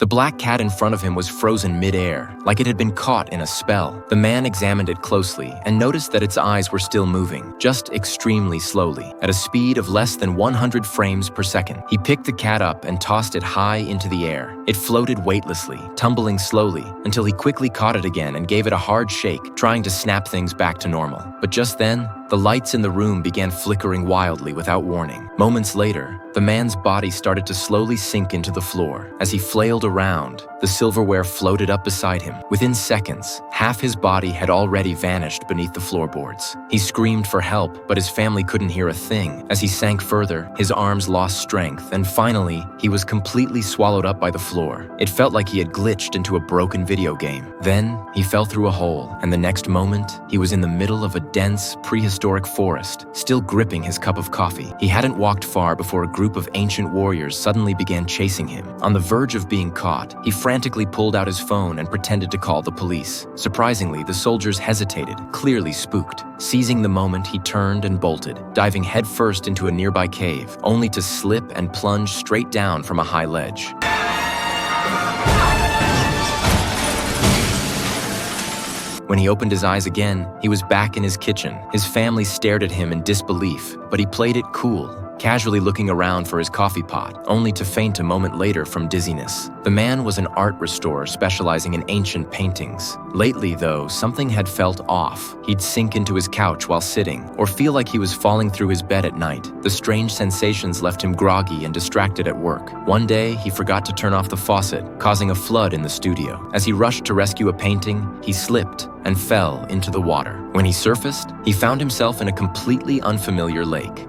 The black cat in front of him was frozen mid-air, like it had been caught in a spell. The man examined it closely and noticed that its eyes were still moving, just extremely slowly, at a speed of less than 100 frames per second. He picked the cat up and tossed it high into the air. It floated weightlessly, tumbling slowly, until he quickly caught it again and gave it a hard shake, trying to snap things back to normal. But just then, the lights in the room began flickering wildly without warning. Moments later, the man's body started to slowly sink into the floor. As he flailed around, the silverware floated up beside him. Within seconds, half his body had already vanished beneath the floorboards. He screamed for help, but his family couldn't hear a thing. As he sank further, his arms lost strength, and finally, he was completely swallowed up by the floor. It felt like he had glitched into a broken video game. Then, he fell through a hole, and the next moment, he was in the middle of a dense, prehistoric forest, still gripping his cup of coffee. He hadn't walked far before a group of ancient warriors suddenly began chasing him. On the verge of being caught, he frantically pulled out his phone and pretended to call the police. Surprisingly, the soldiers hesitated, clearly spooked. Seizing the moment, he turned and bolted, diving headfirst into a nearby cave, only to slip and plunge straight down from a high ledge. When he opened his eyes again, he was back in his kitchen. His family stared at him in disbelief, but he played it cool, casually looking around for his coffee pot, only to faint a moment later from dizziness. The man was an art restorer specializing in ancient paintings. Lately, though, something had felt off. He'd sink into his couch while sitting, or feel like he was falling through his bed at night. The strange sensations left him groggy and distracted at work. One day, he forgot to turn off the faucet, causing a flood in the studio. As he rushed to rescue a painting, he slipped and fell into the water. When he surfaced, he found himself in a completely unfamiliar lake.